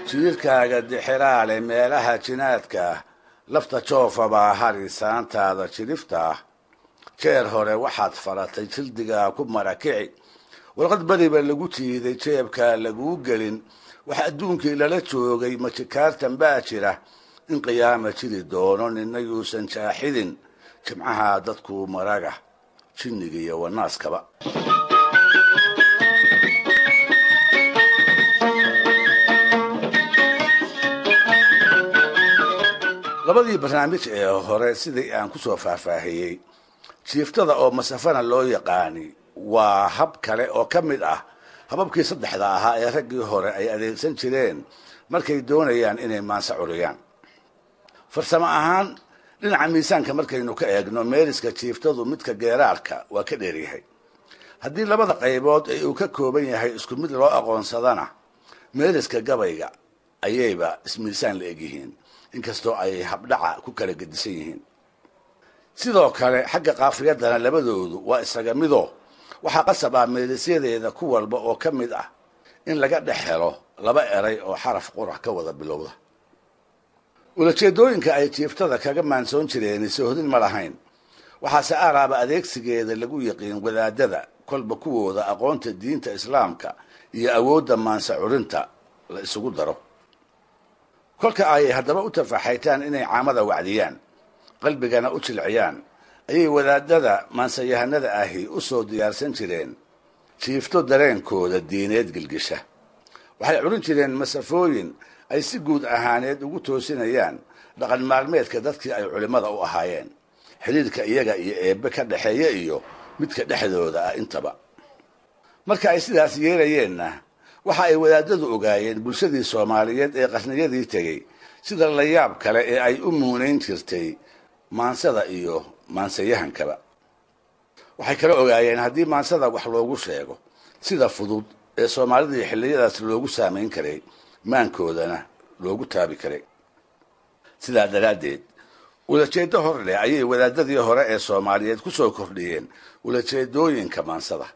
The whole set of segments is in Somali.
jiirkaaga dixiraale meelaha jinaadka ah lafta joofa baa hari saantaada jirifta ah jeer hore waxaad faratay jildigaa ku marakici warqad beriba lagu tiiday jeebkaa laguu gelin wax adduunkii lala joogay majikaartan baa jira in qiyaama jiri doono nina yuusan jaaxidin jimcaha dadku maraga jinniga iyo wanaaskaba labadii barnaamij ee hore sidii aan ku soo faahfaahiyey jiiftada oo masafana loo yaqaani waa hab kale oo ka mid ah hababkii saddexda ahaa ee raggii hore ay adeegsan jireen markay doonayaan inay maanse curiyaan farsamo ahaan dhinaca miisaanka markaynu ka eegno meeriska jiiftadu midka geeraarka waa ka dheeryahay haddii labada qaybood ee uu ka kooban yahay isku mid loo aqoonsadana meeriska gabayga ayayba ismiisaan la egyihiin inkastoo ay habdhaca ku kala gedisan yihiin sidoo kale xagga qaafiyadana labadoodu waa isaga midoo waxaa qasab ah meelisyadeeda ku walba oo ka mid ah in laga dhex helo laba eray oo xaraf qurax ka wada bilowda ulajeedooyinka ay jiiftada kaga maansoon jireen soohdin ma lahayn waxaase aaraaba adeegsigeeda lagu yaqiin wadaadada kolba kuwooda aqoonta diinta islaamka iyo awoodda maanse curinta la isugu daro kolka ay haddaba u tafaxaytaan inay caamada wacdiyaan qalbigana u jilciyaan ayay wadaadada maansayahanada ahi u soo diyaarsan jireen jiifto dareenkooda diineed gilgisha waxay curin jireen masafooyin ay si guud ahaaneed ugu toosinayaan dhaqan maalmeedka dadkii ay culimmada u ahaayeen xiriirka iyaga iyo eebbe ka dhexeeya iyo midka dhexdooda ah intaba marka ay sidaas yeelayeenna waxa ay wadaadadu ogaayeen bulshadii Soomaaliyeed ee qarniyadii tegay sida la yaab kale ee ay u muunayn jirtay maansada iyo maansayahankaba waxay kala ogaayeen haddii maansada wax loogu sheego sida fudud ee Soomaalida xilliyadaas loogu saameyn karay maankoodana loogu taabi karay sidaa daraadeed ulajeedo hor leh ayay wadaadadii hore ee Soomaaliyeed ku soo kordhiyeen ulajeedooyinka maansada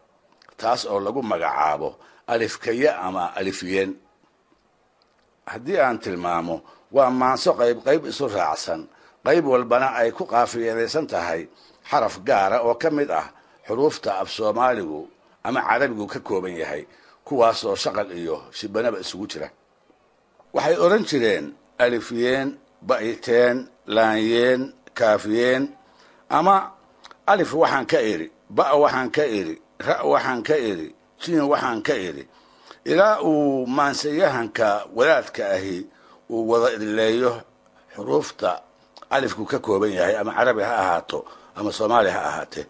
taas oo lagu magacaabo alifkaya ama alifiyeen haddii aan tilmaamo waa maanso qayb isu raacsan qayb walbana ay ku qaafiyadaysan tahay xaraf gaara oo ka mid ah xuruufta af Soomaaligu ama Carabigu ka kooban yahay kuwaas oo shaqal iyo shibanaba isugu jira waxay oran jireen alifiyeen baiteen laanyeen kaafiyeen ama alif waxaan ka iri ba waxaan ka iri ra waxaan ka iri jin waxaan ka iri ilaa uu maansayahanka wadaadka ahi uu wada idleeyo xuruufta alifku ka kooban yahay ama Carabi ha ahaato ama Soomaali ha ahaatee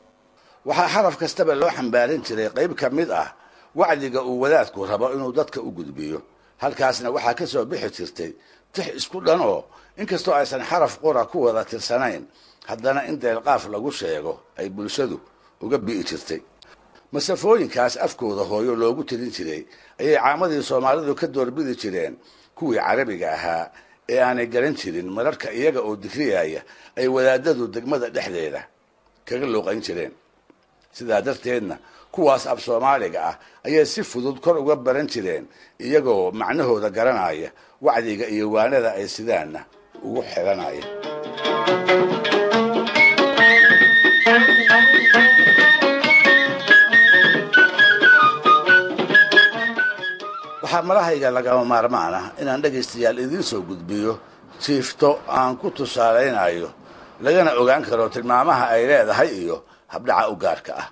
waxaa xaraf kastaba loo xambaarin jiray qayb ka mid ah wacdiga uu wadaadku rabo inuu dadka u gudbiyo halkaasna waxaa ka soo bixi jirtay tix isku dhan oo inkastoo aysan xaraf qura ku wada tirsanayn haddana in deelqaaf lagu sheego ay bulshadu uga bi'i jirtay masafooyinkaas afkooda hooyo loogu tirin jiray ayay caamadii Soomaalidu ka doorbidi jireen kuwii Carabiga ahaa ee aanay garan jirin mararka iyaga oo dikriyaya ay wadaadadu degmada dhexdeeda kaga looqan jireen sidaa darteedna kuwaas af Soomaaliga ah ayay si fudud kor uga baran jireen iyagoo macnahooda garanaya wacdiga iyo waanada ay sidaana ugu xiranaya waxaa marahayga lagama maarmaan ah inaan dhagaystayaal idiin soo gudbiyo jiifto aan ku tusaaleynayo lagana ogaan karo tilmaamaha ay leedahay iyo habdhaca u gaarka ah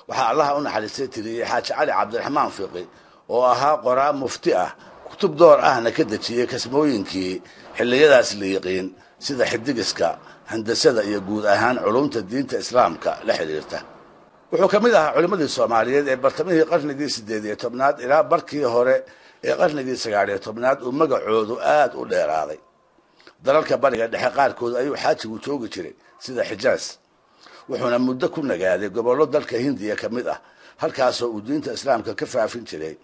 waxaa allaha u naxariistay tiriyey xaaji cali cabdiraxmaan fiqi oo ahaa qoraa mufti ah kutub door ahna ka dejiyey kasmooyinkii xilliyadaas la yiqiin sida xidigiska handasada iyo guud ahaan culumta diinta islaamka la xiriirta wuxuu ka mid ahaa culimmadii Soomaaliyeed ee bartamihii qarnigii 18aad ilaa barkii hore ee qarnigii 19aad uu magacoodu aad u dheeraaday dalalka bariga dhexe qaarkood ayuu xaajigu joogi jiray sida Xijaas wuxuuna muddo ku nagaaday gobollo dalka Hindiya ka mid ah halkaasoo uu diinta islaamka ka faafin jiray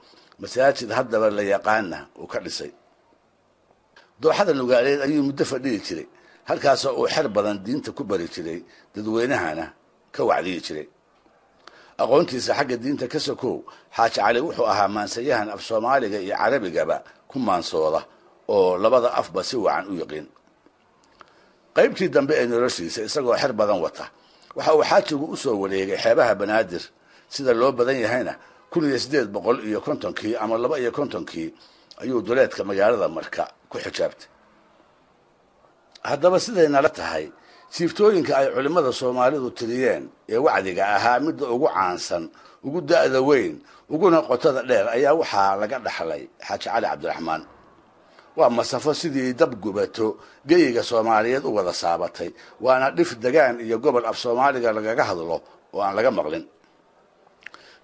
masaajid haddaba la yaqaana uu ka dhisay dooxada Nugaaleed ayuu muddo fadhiyi jiray halkaasoo uu xer badan diinta ku bari jiray dadweynahana ka wacdiyi jiray aqoontiisa xagga diinta ka sokow xaaji cali wuxuu ahaa maansayahan af soomaaliga iyo carabigaba ku maansooda oo labada afba si wacan u yaqiin. qaybtii dambe ee noloshiisa isagoo xer badan wata waxa uu xaajigu u soo wareegay xeebaha banaadir, sida loo badan yahayna 1850kii ama 52kii ayuu duleedka magaalada Marka ku xijaabtay. haddaba siday nala tahay siiftooyinka ay culimada Soomaalidu tiriyeen ee wacdiga ahaa midda ugu caansan, ugu da'da weyn, uguna qotada dheer ayaa waxaa laga dhaxlay xaaji cali cabdiraxmaan. waa masafo sidii dab gubato geyiga Soomaaliyeed u wada saabatay, waana dhif degaan iyo gobol af Soomaaliga lagaga hadlo oo aan laga maqlin.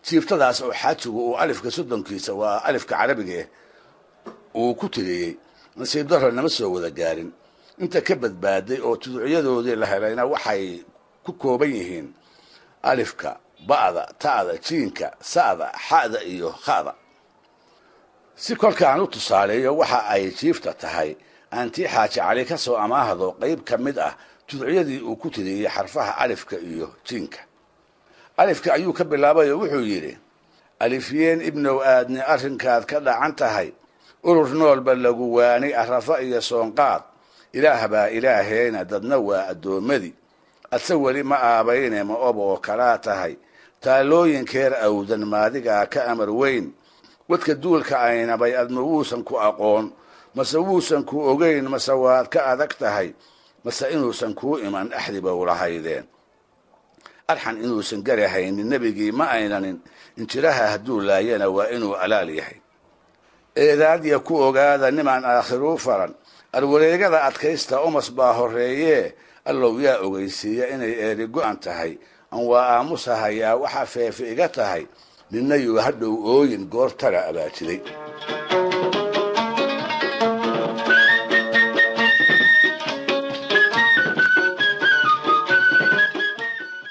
siiftadaas oo xaajigu uu alifka soddonkiisa waa alifka carabiga uu ku tiriyey nasiib darro nama soo wada gaarin. inta ka badbaaday oo tuducyadoodii la helayna waxay ku kooban yihiin alifka, ba'da, ta'da, jiinka, sa'da, xa'da iyo kha'da. si kolkaan u tusaaleeyo waxa ay jiifta tahay aantii xaaji cali ka soo amaahdo qayb ka mid ah tuducyadii uu ku tiriyey xarfaha alifka iyo jiinka. alifka ayuu ka bilaabay oo wuxuu yidhi: alifyeen ibnow aadni arrinkaad ka dhacan tahay, urur noolba lagu waani arafa iyo soonqaad, ilaah baa ilaaheena dadna waa addoommadii, adse weli ma aabayne ma ob oo kalaa tahay, taalooyinkeer awdan maadigaa ka amar weyn, wadka duulka aynabay adma wuusan ku aqoon, mase wuusan ku ogeyn, mase waad ka adag tahay, mase inuusan kuu iman axdiba ulahaydeen. arxan inuusan garahaynin nebigii ma aynanin, injiraha hadduu laayana waa inuu alaal yahay. eedaadya ku ogaada nimaan aakhiruu faran, arwareegada adkaysta umas baa horreeyee, allow yaa ogeysiiya inay eeri go'an tahay, aan waa aamusahayaa waxaa feefe iga tahay, ninna yuu hadhow ooyin goor tara abaajiday.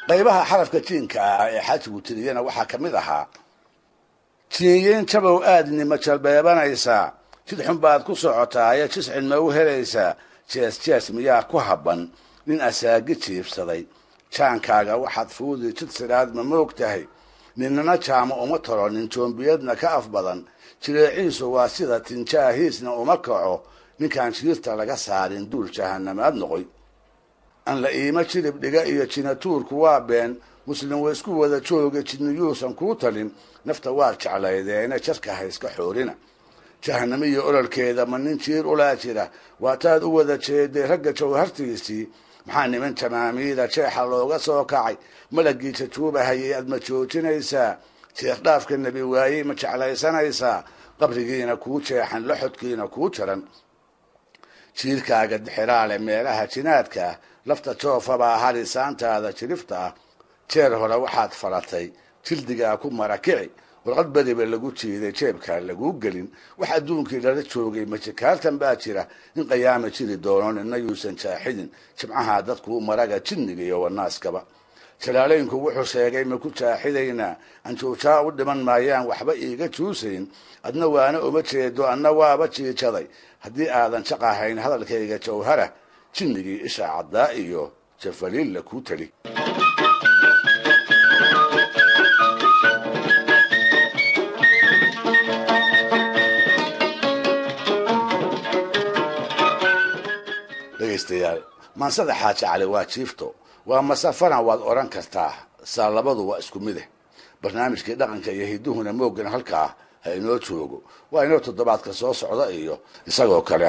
qaybaha xarafka jiinka ah ee xaajigu tiriyana waxaa ka mid ahaa: jiinyeen jabow aadnima jalbeebanaysaa, jid xun baad ku socotaaye jiscin ma u helaysaa, jees jees miyaa ku habban nin asaagi jiibsaday, jaankaaga waxaad fuudi jid siraad ma moog tahay, ninana jaamo uma talo nin joombiyadna ka af badan, jireeciisu waa sida tinjaahiisna uma kaco, ninkaan jiirta laga saarin duul jahanamaad noqoy. aan la iima jirib dhiga iyo jinatuurku waa been, muslim way isku wada jooga jidniyuusan kuu talin, nafta waad jeclaydeene jarka ha iska xoorina. jahanamo iyo ololkeeda ma nin jiir ulaa jira, waataad u wada jeeday ragga jawhartiisii, maxaa niman jamaamiida jeexa looga soo kacay, malagii jajuubahayay aad ma joojinaysaa, sheekh dhaafka nebi waayey ma jeclaysanaysaa, qabrigiina kuu jeexan laxodkiina kuu jaran. jiirkaaga dixiraale meelaha jinaadka ah, lafta joofabaa harisaantaada jirifta ah, jeer hore waxaad faratay jildigaa ku marakici, warqad beriba lagu jiiday jeebkaan laguu gelin, wax adduunkii lala joogay majikaartan baa jira, in qayaama jiri doono nina yuusan jaaxidin, jimcahaa dadkuu maraga jinniga iyo wanaaskaba. jalaalaynku wuxuu sheegay ma ku jaaxidaynaa, anjuujaa u dhiman maayaan waxba iiga juusayn, adna waana uma jeedo anna waaba jiijaday, haddii aadan jaqahayn hadalkayga jawhara, jinnigii isha caddaa iyo jafaliilla kuu tali. dhegaystayaal, maansada xaaji cali waa jiifto, waa masafana waad odhan kartaa, saa labadu waa isku mid ah. barnaamijkii dhaqanka iyo hiduhuna mooggan halkaa ha inoo joogo, waa inoo toddobaadka soo socda iyo isagoo kale.